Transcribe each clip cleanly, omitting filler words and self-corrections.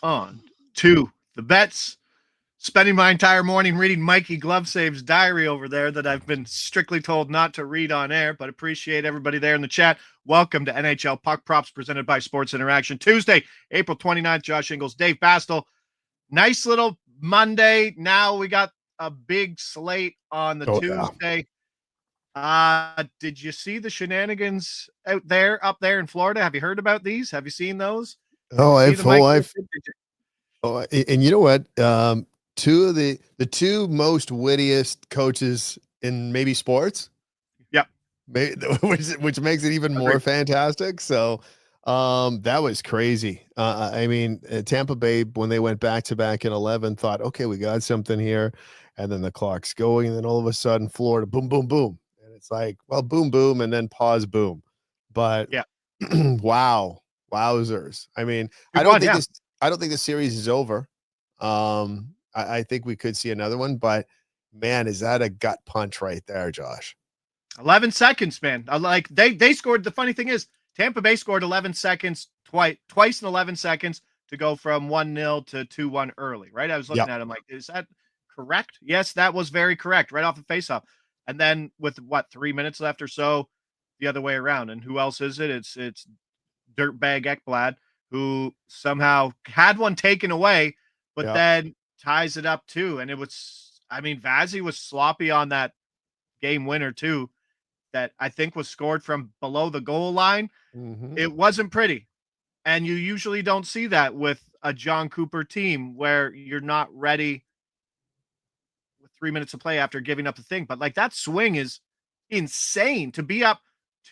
On to the bets. Spending my entire morning reading Mikey Glovesave's diary over there that I've been strictly told not to read on air, but appreciate everybody there in the chat. Welcome to NHL Puck Props presented by Sports Interaction. Tuesday, April 29th, Josh Ingles, Dave Bastel. Nice little Monday. Now we got a big slate on the Tuesday. Yeah. Did you see the shenanigans up there in Florida? Have you heard about these? Have you seen those? And you know what? Two of the two most wittiest coaches in maybe sports. Yep. Which makes it even more fantastic. So that was crazy. I mean, Tampa Bay, when they went back-to-back in 11, thought, okay, we got something here. And then the clock's going. And then all of a sudden, Florida, boom, boom, boom. And it's like, well, boom, boom, and then pause, boom. But yeah. Wow. Wowzers. I mean, I don't think the series is over. I think we could see another one, but man, is that a gut punch right there, Josh? 11 seconds, man. Like they scored. The funny thing is Tampa Bay scored 11 seconds twice in 11 seconds to go from 1-0 to 2-1 early, right? I was looking at him like, is that correct? Yes, that was very correct right off the faceoff. And then with 3 minutes left or so, the other way around. And who else is it? It's Dirtbag Ekblad, who somehow had one taken away, but then ties it up too. And it was, I mean, Vazzy was sloppy on that game winner too, that I think was scored from below the goal line. Mm-hmm. It wasn't pretty. And you usually don't see that with a John Cooper team where you're not ready with 3 minutes of play after giving up the thing. But like that swing is insane to be up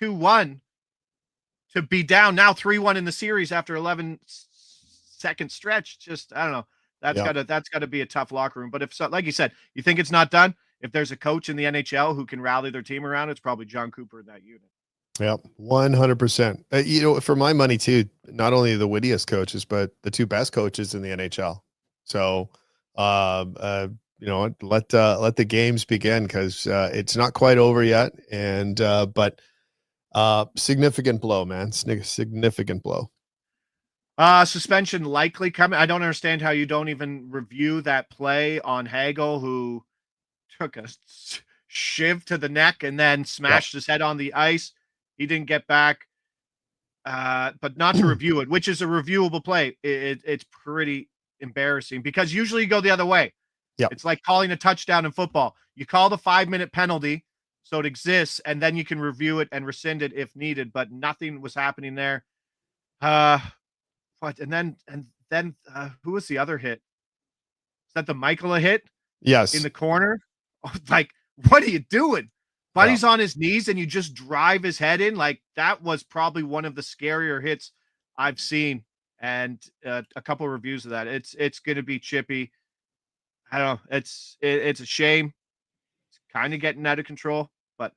2-1, to be down now 3-1 in the series after 11-second stretch. Just, I don't know. That's gotta be a tough locker room. But if so, like you said, you think it's not done. If there's a coach in the NHL who can rally their team around, it's probably John Cooper in that unit. Yep, 100%. You know, for my money too, not only the wittiest coaches, but the two best coaches in the NHL. So, you know, let the games begin, because it's not quite over yet. And but significant blow, man. Significant blow. Suspension likely coming. I don't understand how you don't even review that play on Hagel, who took a shiv to the neck and then smashed his head on the ice. He didn't get back, but not to review it, which is a reviewable play. It's pretty embarrassing, because usually you go the other way. Yeah, it's like calling a touchdown in football. You call the 5-minute penalty, so it exists, and then you can review it and rescind it if needed. But nothing was happening there. And then who was the other hit? Is that the Michaela hit? Yes. In the corner? Like, what are you doing? Buddy's on his knees and you just drive his head in. Like, that was probably one of the scarier hits I've seen. And a couple of reviews of that. It's going to be chippy. I don't know. It's a shame. It's kind of getting out of control. But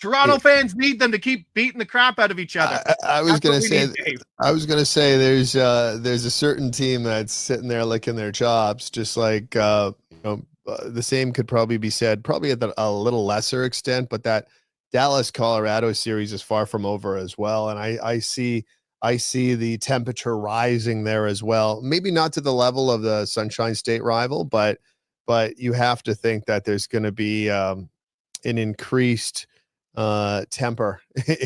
Toronto fans need them to keep beating the crap out of each other. I was going to say there's a certain team that's sitting there licking their chops, just like you know, the same could probably be said, probably at a little lesser extent, but that Dallas Colorado series is far from over as well. And I see the temperature rising there as well. Maybe not to the level of the Sunshine State rival, but you have to think that there's going to be an increased temper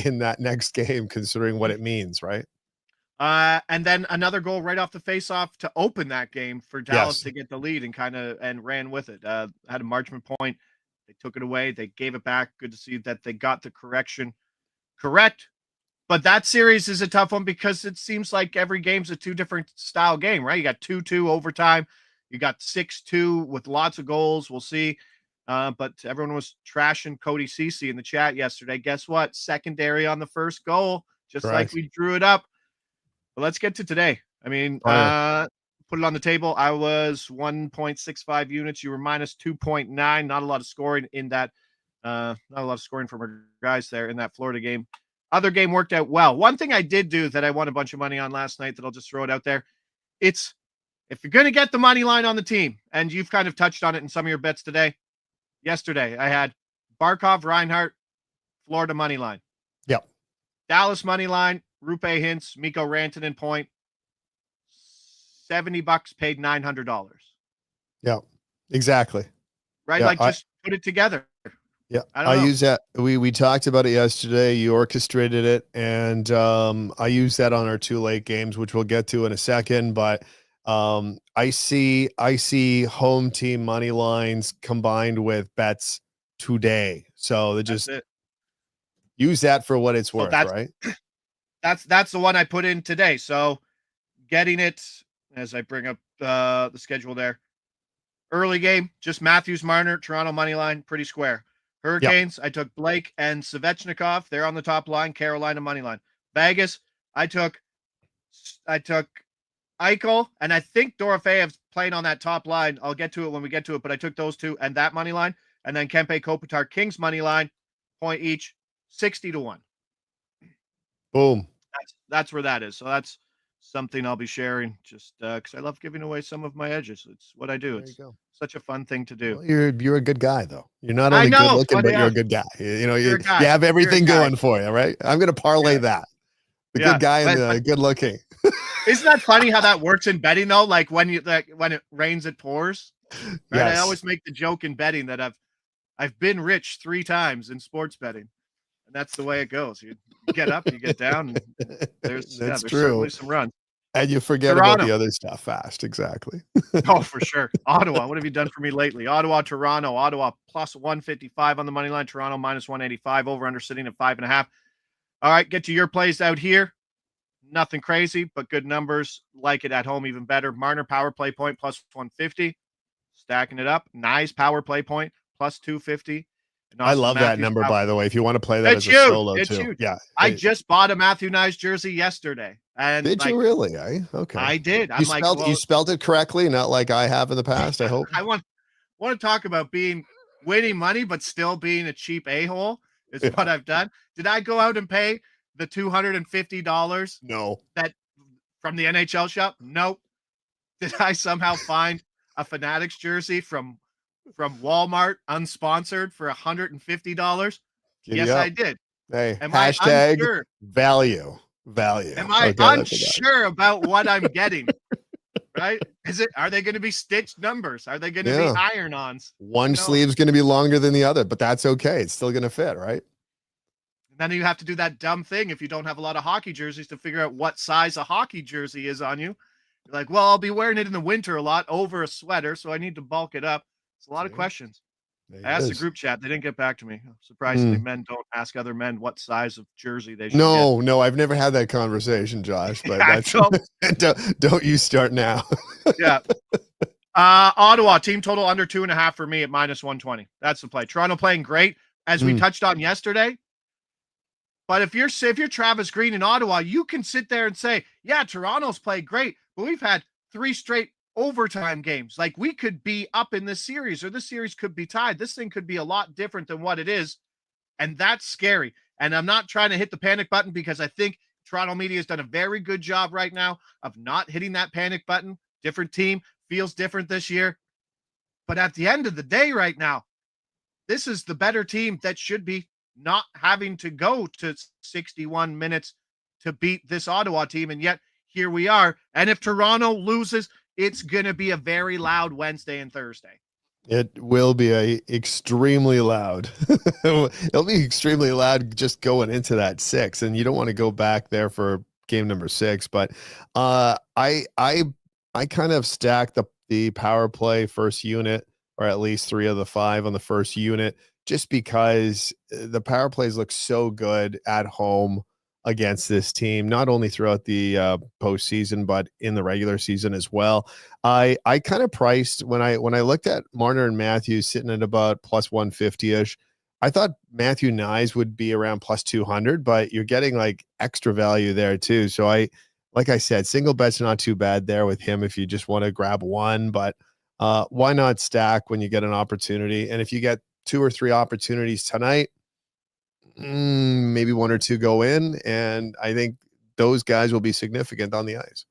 in that next game, considering what it means, right? And then another goal right off the faceoff to open that game for Dallas to get the lead and ran with it. Had a margin point. They took it away. They gave it back. Good to see that they got the correction correct. But that series is a tough one, because it seems like every game's a two different style game, right? You got 2-2 overtime. You got 6-2 with lots of goals. We'll see. But everyone was trashing Cody Ceci in the chat yesterday. Guess what? Secondary on the first goal, just like we drew it up. But let's get to today. I mean, put it on the table. I was 1.65 units. You were minus 2.9. Not a lot of scoring in that. Not a lot of scoring from our guys there in that Florida game. Other game worked out well. One thing I did do that I won a bunch of money on last night that I'll just throw it out there. It's, if you're going to get the money line on the team, and you've kind of touched on it in some of your bets today. Yesterday, I had Barkov, Reinhart, Florida money line. Yep. Dallas money line, Rupe Hintz, Mikko Rantanen point. $70 paid $900. Yeah, exactly. Right? Yeah, Like just put it together. Yeah, I don't know. use that. We talked about it yesterday. You orchestrated it, and I use that on our 2 late games, which we'll get to in a second. But I see home team money lines combined with bets today, so they just use that for what it's worth, right? That's the one I put in today. So getting it as I bring up the schedule there. Early game, just Matthews, Marner, Toronto money line, pretty square. Hurricanes, I took Blake and Svechnikov. They're on the top line. Carolina money line. Vegas, I took Eichel, and I think Dorofeev's playing on that top line. I'll get to it when we get to it, but I took those two and that money line, and then Kempe Kopitar Kings money line, point each, 60-1. Boom. That's where that is. So that's something I'll be sharing just because I love giving away some of my edges. It's what I do. It's such a fun thing to do. Well, you're a good guy though. You're not only good looking, but you're a good guy. You know, you have everything going for you, right? I'm going to parlay that. The good guy and the good looking. Isn't that funny how that works in betting though? Like when it rains, it pours. Right? Yes. I always make the joke in betting that I've been rich 3 times in sports betting. And that's the way it goes. You get up, you get down. And there's certainly some runs. And you forget about the other stuff fast. Exactly. Oh, for sure. Ottawa. What have you done for me lately? Ottawa, Toronto. Ottawa plus 155 on the money line. Toronto minus 185. Over under sitting at 5.5. All right, get to your plays out here. Nothing crazy, but good numbers. Like it at home even better. Marner power play point plus 150. Stacking it up. Nice power play point plus 250. I love that number, by the way. If you want to play that as a solo too. Huge. Yeah. I just bought a Matthew Nyes jersey yesterday. And did you really? Okay. I did. You spelled it correctly, not like I have in the past, I hope. I want to talk about winning money, but still being a cheap a-hole is what I've done. Did I go out and pay the $250? No. That from the NHL shop? Nope. Did I somehow find a Fanatics jersey from Walmart unsponsored for $150? Yes, I did. Hey, hashtag value. Am I unsure about what I'm getting? Right? Are they going to be stitched numbers? Are they going to be iron-ons? One sleeve's going to be longer than the other, but that's okay. It's still going to fit, right? And then you have to do that dumb thing if you don't have a lot of hockey jerseys to figure out what size a hockey jersey is on you. You're like, well, I'll be wearing it in the winter a lot over a sweater, so I need to bulk it up. It's a lot of questions. I asked the group chat. They didn't get back to me. Surprisingly, men don't ask other men what size of jersey they should get. No, I've never had that conversation, Josh. But don't you start now. Yeah. Ottawa, team total under 2.5 for me at minus 120. That's the play. Toronto playing great, as we touched on yesterday. But if you're Travis Green in Ottawa, you can sit there and say, yeah, Toronto's played great, but we've had 3 straight overtime games. Like we could be up in this series, or this series could be tied. This thing could be a lot different than what it is. And that's scary. And I'm not trying to hit the panic button because I think Toronto media has done a very good job right now of not hitting that panic button. Different team, feels different this year. But at the end of the day right now, this is the better team that should be not having to go to 61 minutes to beat this Ottawa team. And yet here we are. And if Toronto loses, it's going to be a very loud Wednesday and Thursday. It will be extremely loud. It'll be extremely loud just going into that 6. And you don't want to go back there for game number 6. But I kind of stacked the power play first unit, or at least 3 of the 5 on the first unit, just because the power plays look so good at home against this team, not only throughout the postseason, but in the regular season as well. I kind of priced when I looked at Marner and Matthews sitting at about plus 150-ish. I thought Matthew Nyes would be around plus 200, but you're getting like extra value there too. So like I said, single bets are not too bad there with him if you just want to grab one, but why not stack when you get an opportunity? And if you get 2 or 3 opportunities tonight, maybe 1 or 2 go in, and I think those guys will be significant on the ice.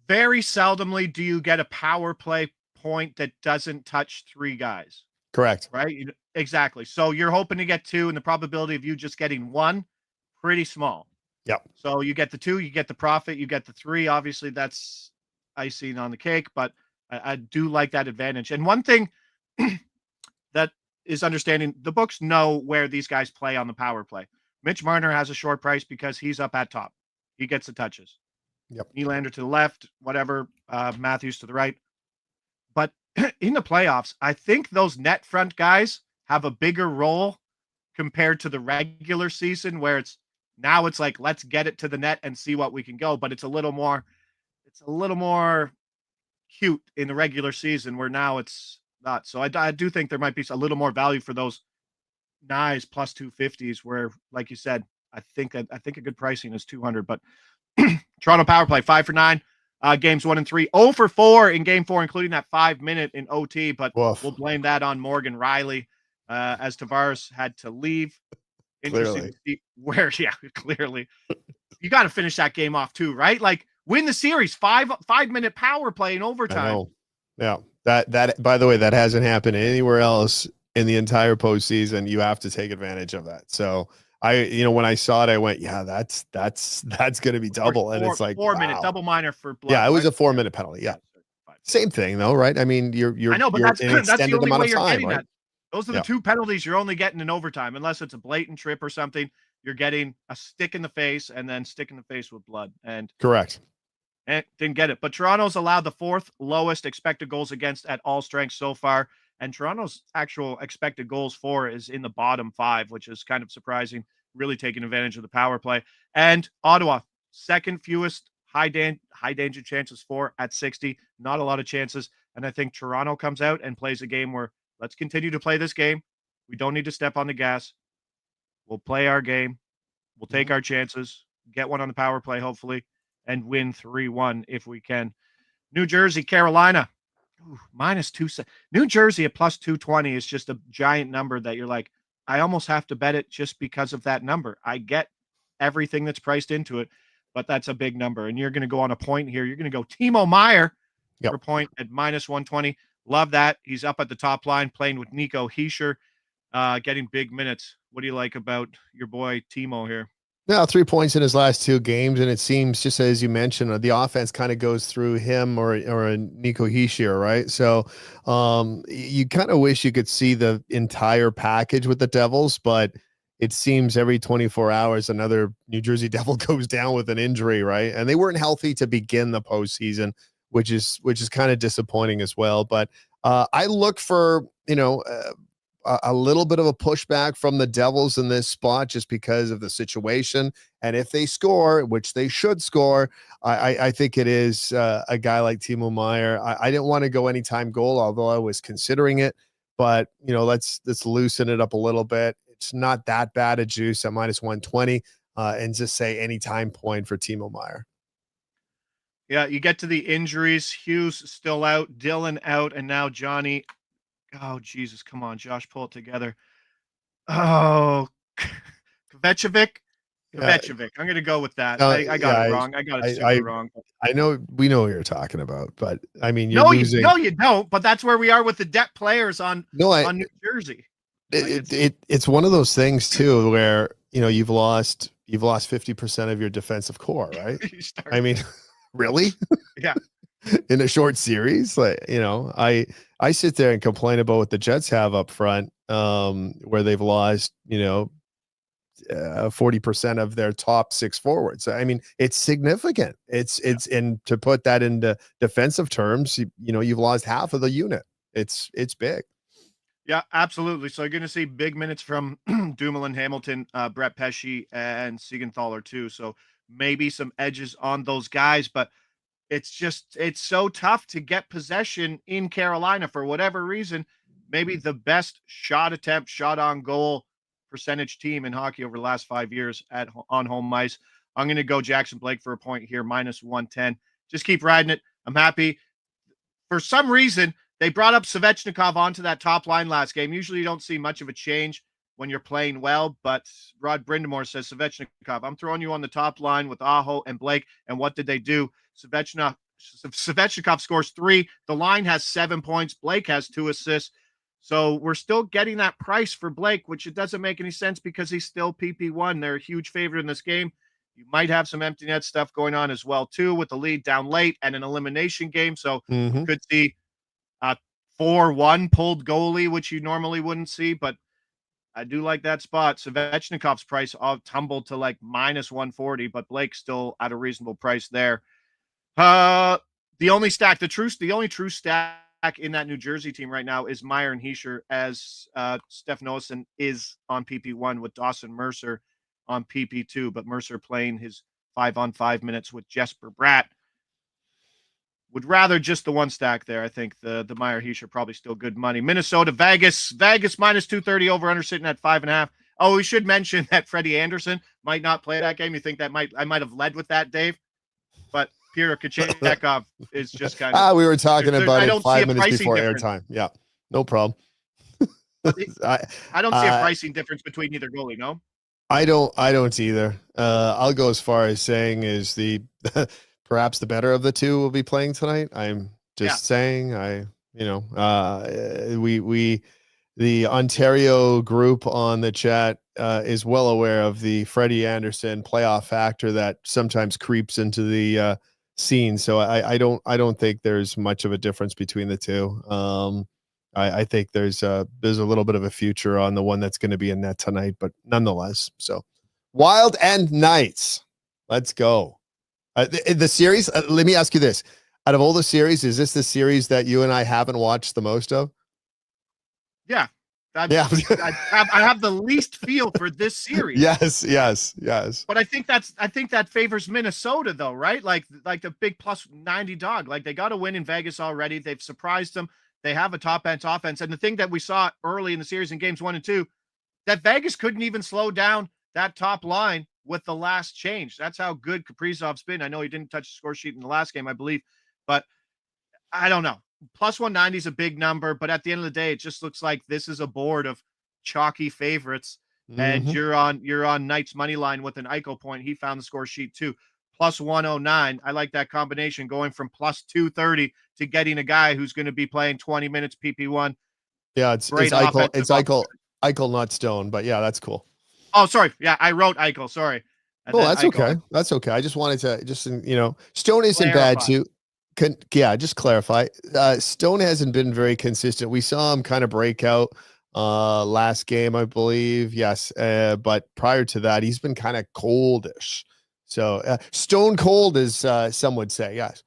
Very seldomly do you get a power play point that doesn't touch 3 guys. Correct. Right? Exactly. So you're hoping to get 2, and the probability of you just getting 1, pretty small. Yep. So you get the 2, you get the profit, you get the 3. Obviously, that's icing on the cake, but I do like that advantage. And one thing that is understanding, the books know where these guys play on the power play. Mitch Marner has a short price because he's up at top. He gets the touches. Yep. Nylander to the left, whatever, Matthews to the right. But in the playoffs, I think those net front guys have a bigger role compared to the regular season, where it's like, let's get it to the net and see what we can go. But it's a little more cute in the regular season, where now it's not. So I do think there might be a little more value for those nice plus 250s, where, like you said, I think a good pricing is 200. But Toronto power play 5 for 9, games 1 and 3, 0 for 4 in game 4, including that 5-minute in OT. But we'll blame that on Morgan Riley, as Tavares had to leave. Interesting to see where, clearly you got to finish that game off too, right? Like, win the series, 5-minute power play in overtime. I know. Yeah. That by the way, that hasn't happened anywhere else in the entire postseason. You have to take advantage of that. So when I saw it, I went, yeah, that's going to be double. And it's like 4-minute double minor for blood. Yeah, it was a 4-minute penalty. Yeah. Same thing though, right? I mean, I know, but that's the only way you're getting right? that. Those are the 2 penalties you're only getting in overtime, unless it's a blatant trip or something. You're getting a stick in the face and then stick in the face with blood. And correct. And didn't get it. But Toronto's allowed the 4th lowest expected goals against at all strengths so far. And Toronto's actual expected goals for is in the bottom 5, which is kind of surprising, really taking advantage of the power play. And Ottawa, 2nd fewest high danger chances for at 60. Not a lot of chances. And I think Toronto comes out and plays a game where, let's continue to play this game. We don't need to step on the gas. We'll play our game. We'll take our chances, get one on the power play, hopefully, and win 3-1 if we can. New Jersey, Carolina, -2. New Jersey at plus 220 is just a giant number that you're like, I almost have to bet it just because of that number. I get everything that's priced into it, but that's a big number. And you're going to go on a point here. You're going to go Timo Meier for a point at -120. Love that. He's up at the top line playing with Nico Hischier, getting big minutes. What do you like about your boy Timo here? Yeah, 3 points in his last 2 games, and it seems, just as you mentioned, the offense kind of goes through him or a Nico Hischier, right? So you kind of wish you could see the entire package with the Devils, but it seems every 24 hours another New Jersey Devil goes down with an injury, right? And they weren't healthy to begin the postseason, which is kind of disappointing as well. But I look for a little bit of a pushback from the Devils in this spot, just because of the situation. And if they score, which they should score, I think it is a guy like Timo Meier. I didn't want to go anytime goal, although I was considering it. But let's loosen it up a little bit. It's not that bad a juice at -120, and just say anytime point for Timo Meier. Yeah, you get to the injuries. Hughes still out, Dylan out, and now Johnny. Oh, Jesus, come on, Josh, pull it together. Oh, Kovacevic. I'm going to go with that. I got it wrong. I got it super wrong. I know we know what you're talking about, but I mean, you're losing. No, you don't. But that's where we are with the depth players on New Jersey. It's one of those things too, where you've lost 50% of your defensive core, right? I mean, really? Yeah. In a short series, I sit there and complain about what the Jets have up front, where they've lost 40% of their top 6 forwards. I mean, it's significant. It's and to put that into defensive terms, you've lost half of the unit. It's big. Yeah, absolutely. So you're going to see big minutes from Dumoulin, Hamilton, Brett Pesce, and Siegenthaler too. So maybe some edges on those guys, but it's so tough to get possession in Carolina for whatever reason. Maybe the best shot on goal percentage team in hockey over the last 5 years on home ice. I'm going to go Jackson Blake for a point here, -110. Just keep riding it. I'm happy. For some reason, they brought up Svechnikov onto that top line last game. Usually you don't see much of a change when you're playing well, but Rod Brindamore says, Svechnikov, I'm throwing you on the top line with Aho and Blake. And what did they do? Svechnikov scores 3. The line has 7 points. Blake has 2 assists. So we're still getting that price for Blake, which it doesn't make any sense because he's still PP1. They're a huge favorite in this game. You might have some empty net stuff going on as well, too, with the lead down late and an elimination game. So you could see a 4-1 pulled goalie, which you normally wouldn't see, but I do like that spot. Svechnikov's price all tumbled to like minus 140, but Blake's still at a reasonable price there. The only true stack in that New Jersey team right now is Meyer and Hischier, as Steph Noesen is on PP1 with Dawson Mercer on PP2, but Mercer playing his 5-on-5 minutes with Jesper Bratt. Would rather just the one stack there. I think the Meyer Hischier probably still good money. Minnesota, Vegas minus 230 over under sitting at 5.5. Oh, we should mention that Freddie Anderson might not play that game. You think that I might have led with that, Dave? But Pyotr Kochetkov is just kind of. We were talking about it 5 minutes before airtime. Yeah, no problem. I don't see a pricing difference between either goalie. No, I don't either. I'll go as far as saying is perhaps the better of the two will be playing tonight. I'm just saying. The Ontario group on the chat is well aware of the Freddie Anderson playoff factor that sometimes creeps into the scene. So I don't think there's much of a difference between the two. I think there's a little bit of a future on the one that's going to be in net tonight, but nonetheless. So Wild and Knights, let's go. The series. Let me ask you this: out of all the series, is this the series that you and I haven't watched the most of? Yeah. I have the least feel for this series. Yes. But I think that favors Minnesota though, right? Like the big plus 90 dog. Like they got to win in Vegas already. They've surprised them. They have a top end offense. And the thing that we saw early in the series in games 1 and 2, that Vegas couldn't even slow down that top line with the last change. That's how good Kaprizov's been. I know he didn't touch the score sheet in the last game, I believe, but I don't know. Plus 190 is a big number, but at the end of the day, it just looks like this is a board of chalky favorites. And you're on Knights money line with an Eichel point. He found the score sheet too. Plus 109. I like that combination going from plus 230 to getting a guy who's going to be playing 20 minutes PP1. Yeah, it's Eichel. It's Eichel, not Stone, but yeah, that's cool. Oh, sorry. Yeah, I wrote Eichel. Sorry. That's Eichel. Okay. That's okay. I just wanted to Stone isn't bad too. Just clarify. Stone hasn't been very consistent. We saw him kind of break out last game, I believe. Yes. But prior to that, he's been kind of coldish. So stone cold, as some would say. Yes.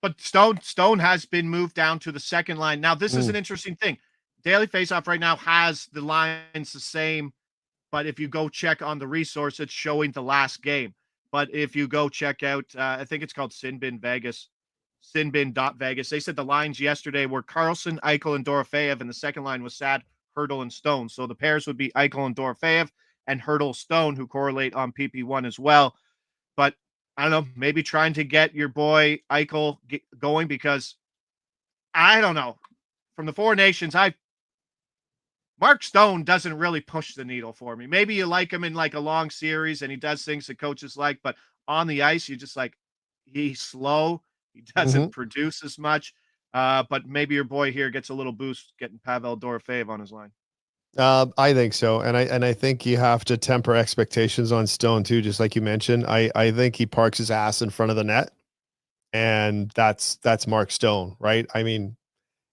But Stone has been moved down to the second line. Now, this is an interesting thing. Daily Faceoff right now has the lines the same, but if you go check on the resource, it's showing the last game. But if you go check out, I think it's called Sinbin Vegas, Sinbin.Vegas. They said the lines yesterday were Carlson, Eichel, and Dorofeyev, and the second line was Sad, Hurdle, and Stone. So the pairs would be Eichel and Dorofeyev, and Hurdle, Stone, who correlate on PP1 as well. But I don't know, maybe trying to get your boy Eichel going, because I don't know. From the Four Nations, Mark Stone doesn't really push the needle for me. Maybe you like him in like a long series and he does things that coaches like, but on the ice, you just like, he's slow. He doesn't produce as much. But maybe your boy here gets a little boost getting Pavel Dorofeyev on his line. I think so. And I think you have to temper expectations on Stone too, just like you mentioned. I think he parks his ass in front of the net, and that's Mark Stone, right? I mean,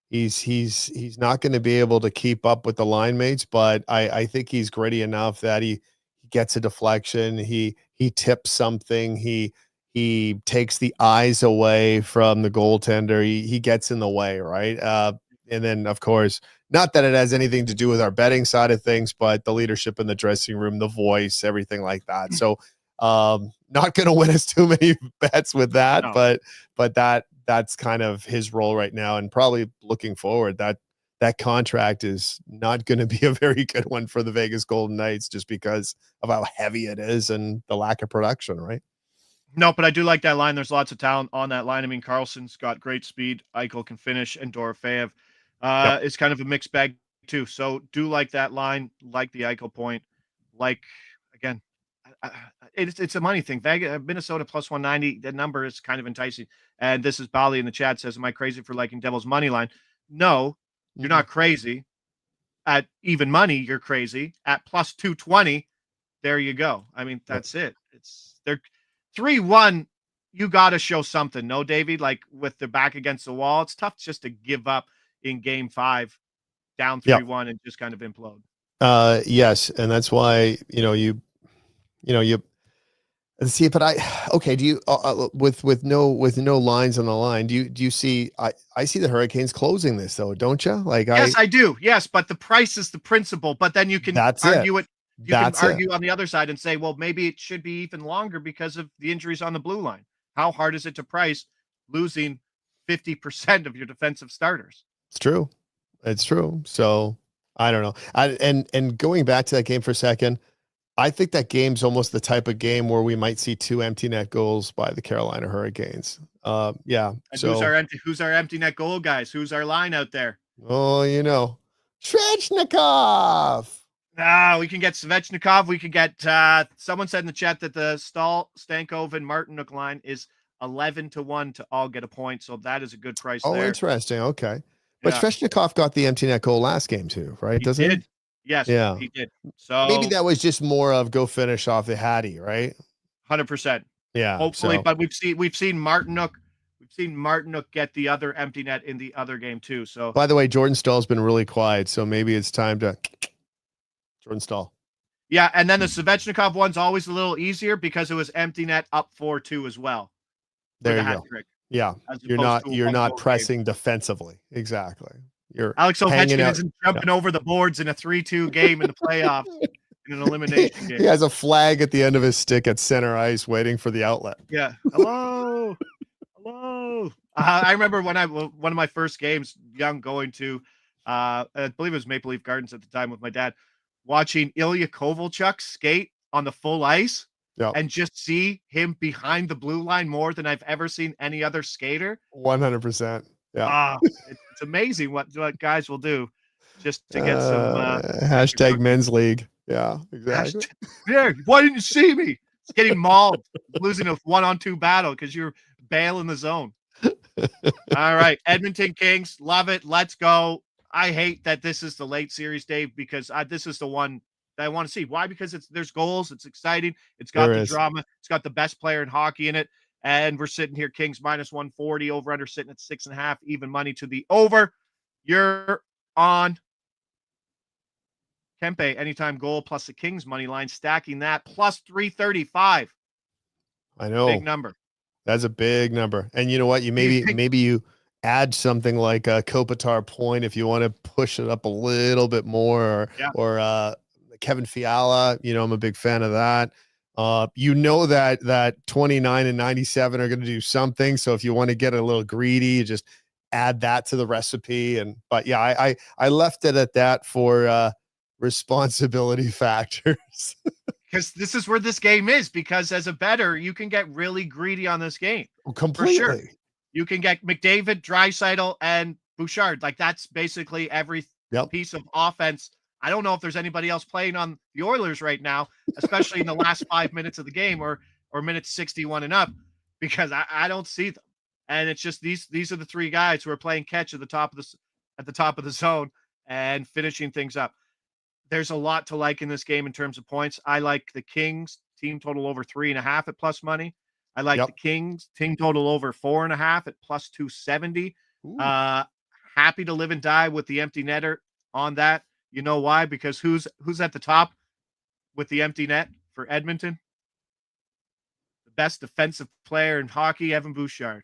he's not going to be able to keep up with the line mates, but I think he's gritty enough that he gets a deflection. He tips something. He takes the eyes away from the goaltender. He gets in the way, right? And then, of course, not that it has anything to do with our betting side of things, but the leadership in the dressing room, the voice, everything like that. So not going to win us too many bets with that, no. but that's kind of his role right now. And probably looking forward, that contract is not going to be a very good one for the Vegas Golden Knights, just because of how heavy it is and the lack of production, right? No, but I do like that line. There's lots of talent on that line. I mean, Carlson's got great speed. Eichel can finish, and Dorofeyev is kind of a mixed bag too. So do like that line, like the Eichel point. Like, again, it's a money thing. Vegas, Minnesota plus 190. The number is kind of enticing. And this is Bali in the chat says, "Am I crazy for liking Devil's money line?" No, you're not crazy. At even money, you're crazy. At plus 220, there you go. I mean, that's it. It's they're 3-1. You got to show something. No, Davey, like with their back against the wall, it's tough just to give up in game 5 down 3-1 and just kind of implode. Yes. And that's why, you see, but do you, with no lines on the line, do you see, I see the Hurricanes closing this though, don't you? Yes, I do. Yes. But the price is the principle, but then you can argue it. You can argue on the other side and say, well, maybe it should be even longer because of the injuries on the blue line. How hard is it to price losing 50% of your defensive starters? It's true. It's true. So I don't know. And going back to that game for a second, I think that game's almost the type of game where we might see 2 empty net goals by the Carolina Hurricanes. Yeah. And who's our empty net goal guys? Who's our line out there? Oh, Svechnikov. We can get Svechnikov. We could get someone said in the chat that the Stahl, Stankov, and Martinook line is 11-1 to all get a point. So that is a good price. Oh, there. Interesting. Okay. But Svechnikov got the empty net goal last game too, right? Doesn't he? Yes, yeah, he did. So maybe that was just more of go finish off the Hattie, right? 100%. Yeah, hopefully. But we've seen Martinook. We've seen Martinook get the other empty net in the other game too. So by the way, Jordan Stahl's been really quiet, so maybe it's time to Jordan Stahl. Yeah, and then the Svechnikov one's always a little easier because it was empty net up 4-2 as well. There you go. Trick, yeah, you're not pressing defensively. Exactly. You're Alex Ovechkin isn't jumping over the boards in a 3-2 game in the playoffs in an elimination game. He has a flag at the end of his stick at center ice waiting for the outlet. Yeah. Hello. Hello. I remember when one of my first games, young, going to, I believe it was Maple Leaf Gardens at the time with my dad, watching Ilya Kovalchuk skate on the full ice and just see him behind the blue line more than I've ever seen any other skater. 100%. Yeah. It's amazing what guys will do just to get some hashtag men's league. Yeah, exactly. Why didn't you see me? It's getting mauled, losing a 1-on-2 battle because you're bailing the zone. All right, Edmonton Kings, love it. Let's go. I hate that this is the late series, Dave, because this is the one that I want to see. Why? Because there's goals. It's exciting. It's got the drama. It's got the best player in hockey in it. And we're sitting here, Kings minus 140, over under sitting at 6.5, even money to the over. You're on Kempe, anytime goal plus the Kings money line, stacking that plus 335. I know. Big number. That's a big number. And you know what? Maybe you add something like a Kopitar point if you want to push it up a little bit more, or Kevin Fiala. I'm a big fan of that. That 29 and 97 are going to do something. So if you want to get a little greedy, just add that to the recipe. But yeah, I left it at that for responsibility factors. Because this is where this game is. Because as a bettor, you can get really greedy on this game. Completely. For sure. You can get McDavid, Draisaitl, and Bouchard. Like that's basically every piece of offense. I don't know if there's anybody else playing on the Oilers right now, especially in the last 5 minutes of the game or minutes 61 and up, because I don't see them. And it's just these are the three guys who are playing catch at the top of the zone and finishing things up. There's a lot to like in this game in terms of points. I like the Kings team total over 3.5 at plus money. I like the Kings team total over 4.5 at plus 270. Happy to live and die with the empty netter on that. You know why? Because who's at the top with the empty net for Edmonton? The best defensive player in hockey, Evan Bouchard.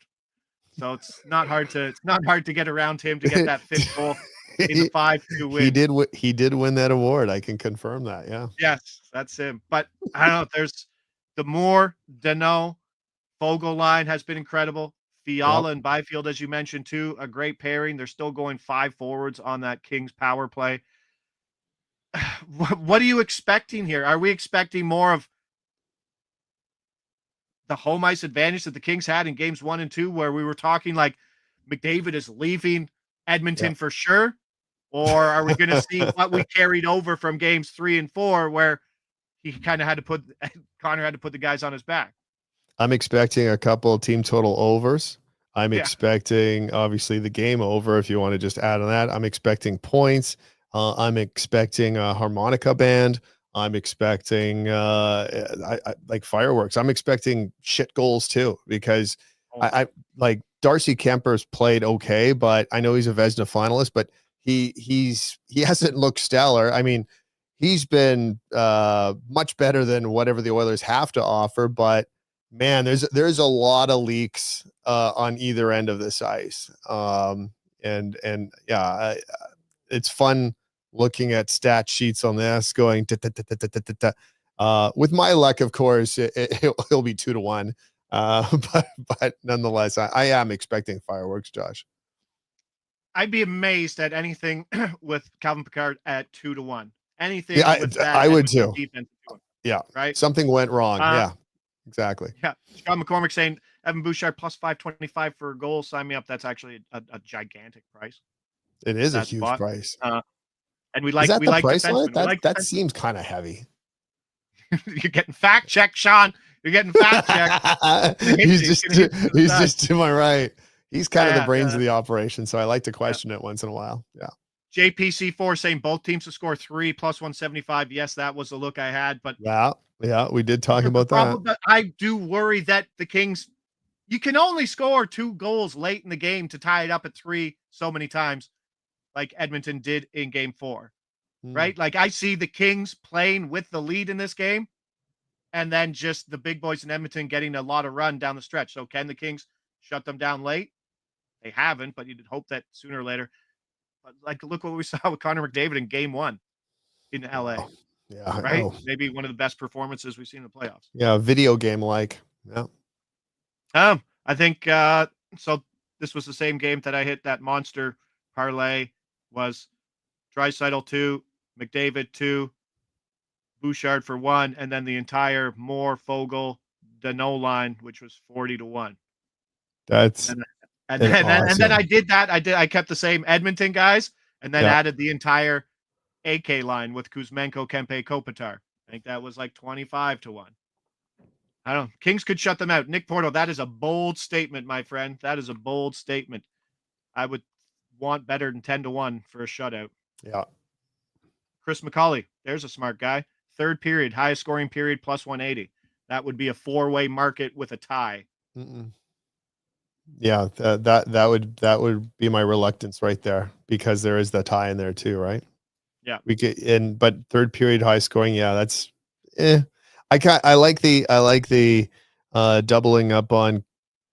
So it's not hard to get around him to get that fifth goal in the 5-2 win. He did win that award. I can confirm that. Yeah. Yes, that's him. But I don't know. There's the Moore, Danault, Fogle line has been incredible. Fiala and Byfield, as you mentioned, too, a great pairing. They're still going 5 forwards on that Kings power play. What are you expecting here? Are we expecting more of the home ice advantage that the Kings had in games 1 and 2, where we were talking like McDavid is leaving Edmonton for sure? Or are we going to see what we carried over from games 3 and 4, where he kind of Connor had to put the guys on his back? I'm expecting a couple of team total overs. I'm expecting, obviously, the game over, if you want to just add on that. I'm expecting points. I'm expecting a harmonica band. I'm expecting I like fireworks. I'm expecting shit goals too, because I like Darcy Kemper's played okay, but I know he's a Vezina finalist, but he hasn't looked stellar. I mean, he's been much better than whatever the Oilers have to offer, but man, there's a lot of leaks on either end of this ice. And yeah, it's fun looking at stat sheets on this going with my luck, of course, it'll be 2-1. But nonetheless, I am expecting fireworks, Josh. I'd be amazed at anything with Calvin Pickard at 2-1. Anything with that. I would too. Defense, yeah. Right. Something went wrong. Yeah, exactly. Yeah. Sean McCormick saying Evan Bouchard plus 525 for a goal. Sign me up. That's actually a gigantic price. It is a huge price. And we like price on it? That seems kind of heavy. You're getting fact checked, Sean. You're getting fact checked. he's just to my right. He's kind of the brains of the operation, so I like to question it once in a while. Yeah. JPC4 saying both teams to score 3 plus 175. Yes, that was the look I had, but yeah, we did talk about that. I do worry that the Kings, you can only score 2 goals late in the game to tie it up at 3 so many times, like Edmonton did in game 4. Right? Like, I see the Kings playing with the lead in this game, and then just the big boys in Edmonton getting a lot of run down the stretch. So can the Kings shut them down late? They haven't, but you'd hope that sooner or later. But like, look what we saw with Connor McDavid in game 1 in LA. Yeah. Right? Maybe one of the best performances we've seen in the playoffs. Yeah, video game like. Yeah. I think so this was the same game that I hit that monster parlay. Was Draisaitl 2, McDavid 2, Bouchard for 1, and then the entire Moore, Fogle, Danault line, which was 40-1. That's and then I did that. I kept the same Edmonton guys, and then added the entire AK line with Kuzmenko, Kempe, Kopitar. I think that was like 25-1. I don't know. Kings could shut them out. Nick Porto, that is a bold statement, my friend. That is a bold statement. I would want better than 10-1 for a shutout. Yeah. Chris McCauley, there's a smart guy. Third period, highest scoring period, plus 180. That would be a 4-way market with a tie. Yeah, that would be my reluctance right there, because there is the tie in there too, right? Yeah. But third period high scoring, yeah, that's I like the doubling up on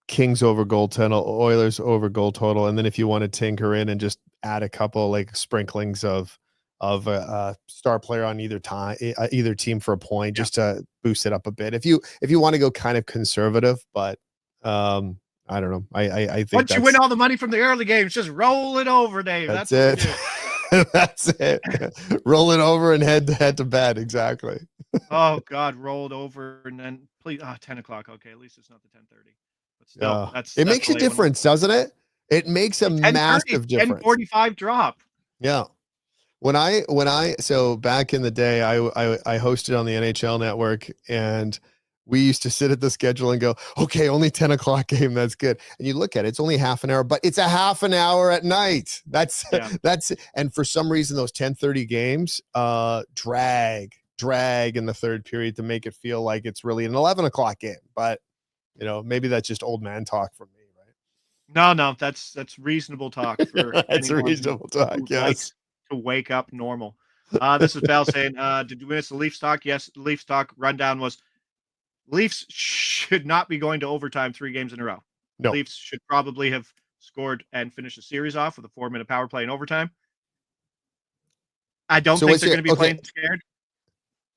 Kings over goal total, Oilers over goal total, and then if you want to tinker in and just add a couple like sprinklings of a star player on either team for a point, just to boost it up a bit. If you want to go kind of conservative, but I don't know. I think once you win all the money from the early games, just roll it over, Dave. That's it. That's it. Roll it over and head to bed. Exactly. Oh God, roll it over and then please 10 o'clock. Okay, at least it's not the 10:30. But still, it makes a difference, doesn't it? It makes a massive difference. 10:45 drop. Yeah. So back in the day, I hosted on the NHL Network, and we used to sit at the schedule and go, okay, only 10 o'clock game. That's good. And you look at it, it's only half an hour, but it's a half an hour at night. And for some reason, those 10:30 games drag in the third period to make it feel like it's really an 11 o'clock game. But, maybe that's just old man talk from me, right? No, that's reasonable talk. That's reasonable talk. Yes. To wake up normal. This is Bell saying, did you miss the Leafs talk? Yes, the Leafs talk rundown was Leafs should not be going to overtime 3 games in a row. No. Leafs should probably have scored and finished the series off with a 4-minute power play in overtime. I don't think they're going to be playing scared.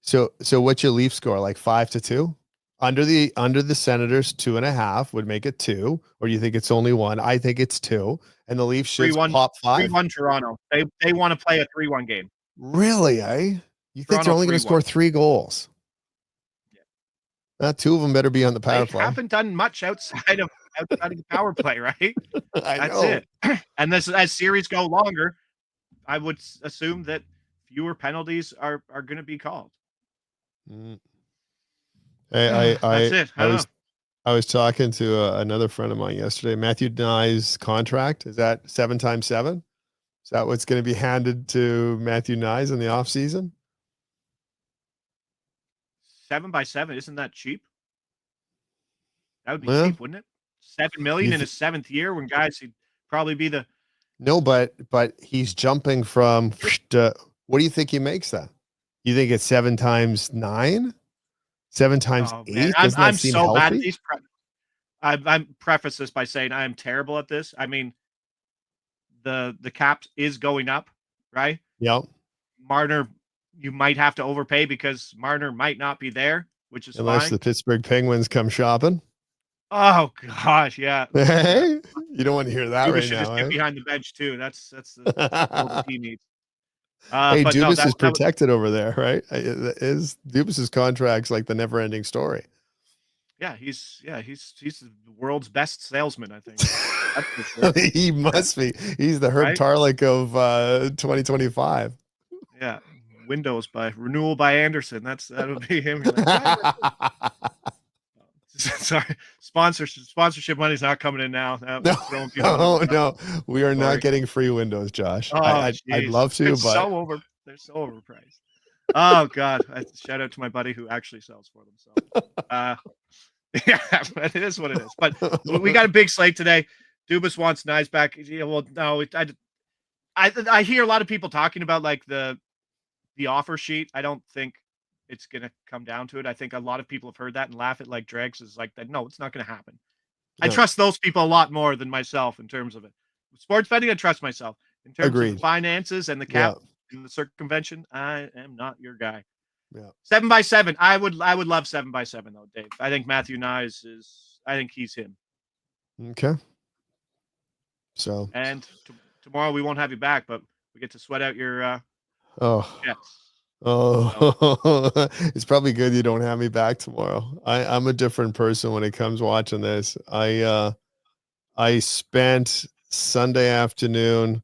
So what's your Leaf score? Like 5-2? Under the Senators, 2.5 would make it 2, or do you think it's only 1? I think it's 2, and the Leafs should pop 5. 3-1 Toronto. They want to play a 3-1 game. Really, eh? You think they're only going to score 3 goals? Yeah. 2 of them better be on the power play. They haven't done much outside of the power play, right? That's it. And as series go longer, I would assume that fewer penalties are going to be called. That's it. I was talking to another friend of mine yesterday. Matthew Nye's contract, is that 7 times 7? Is that what's going to be handed to Matthew Nyes in the offseason? 7x7, isn't that cheap? That would be Well, cheap, wouldn't it? $7 million in his 7th year when guys he'd probably be the No, but he's jumping from what do you think he makes then? You think it's 7 times 9? 7 times 8? man, Doesn't that I'm seem so bad at healthy? these I'm preface this by saying I am terrible at this. I mean, the cap is going up, right? Yep. Marner, you might have to overpay because Marner might not be there, which is Unless fine. the Pittsburgh Penguins come shopping. Oh gosh, yeah. Hey, you don't want to hear that Dubas right should now, just get eh? behind the bench too. That's the goal that he needs. Hey, But no, Dubas that is protected over there, right? Is Dubas's contract's like the never-ending story. yeah, he's the world's best salesman, I think. That's for sure. He must be. He's the Herb Right? Tarlick of 2025. Yeah, Windows by renewal by Anderson. That would be him. You're like, sorry, sponsorship money's not coming in now. No, we are not getting free windows, Josh. Oh, I'd love to, but they're so overpriced. Oh God! Shout out to my buddy who actually sells for them. So, yeah, but it is what it is. But we got a big slate today. Dubas wants Knies back. Yeah, well, no, I hear a lot of people talking about like the offer sheet. I don't think it's gonna come down to it. I think a lot of people have heard that and laugh at like Dregs is like that. No, it's not gonna happen. I trust those people a lot more than myself in terms of it. Sports betting, I trust myself. In terms of the finances and the cap and the circumvention, I am not your guy. Yeah. 7x7. I would love 7x7 though, Dave. I think Matthew Knies I think he's him. Okay. So and tomorrow we won't have you back, but we get to sweat out your Jets. It's probably good you don't have me back tomorrow. I'm a different person when it comes watching this. I spent Sunday afternoon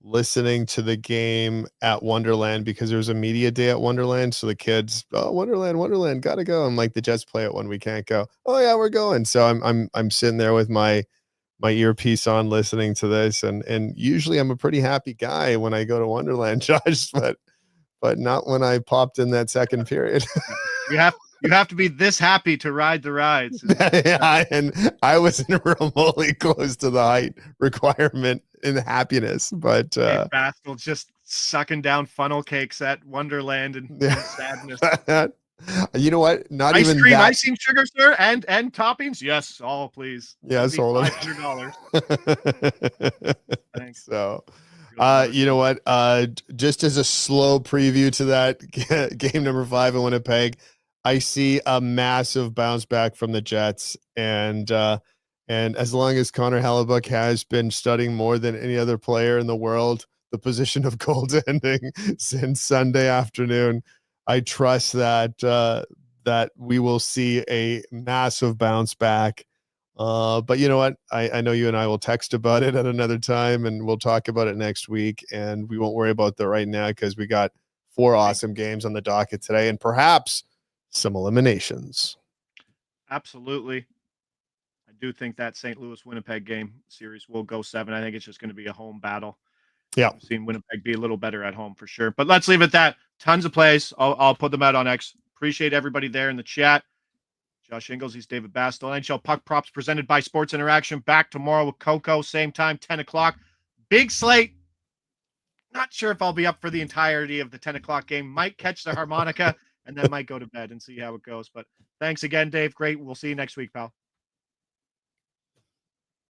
listening to the game at Wonderland because there was a media day at Wonderland. So the kids, Wonderland, gotta go. I'm like, the Jets play it when we can't go. Oh yeah, we're going. So I'm sitting there with my earpiece on listening to this, and usually I'm a pretty happy guy when I go to Wonderland, Josh, but not when I popped in that second period. You have to be this happy to ride the rides. Yeah, and I wasn't remotely close to the height requirement in happiness, but Bastel just sucking down funnel cakes at Wonderland and sadness. You know what? Not ice even cream, that. icing, sugar, sir, and toppings. Yes, all please. Yes, all $500. Thanks. So, you know what? Just as a slow preview to that game number 5 in Winnipeg, I see a massive bounce back from the Jets, and as long as Connor Hellebuck has been studying more than any other player in the world the position of goaltending since Sunday afternoon, I trust that we will see a massive bounce back. But you know what? I know you and I will text about it at another time, and we'll talk about it next week, and we won't worry about that right now because we got 4 awesome games on the docket today, and perhaps some eliminations. Absolutely. I do think that St. Louis Winnipeg game series will go 7. I think it's just going to be a home battle. Yeah. I've seen Winnipeg be a little better at home for sure. But let's leave it at that. Tons of plays. I'll put them out on X. Appreciate everybody there in the chat. Josh Ingles, he's David Bastel. NHL Puck Props presented by Sports Interaction. Back tomorrow with Coco. Same time, 10 o'clock. Big slate. Not sure if I'll be up for the entirety of the 10 o'clock game. Might catch the harmonica and then might go to bed and see how it goes. But thanks again, Dave. Great. We'll see you next week, pal.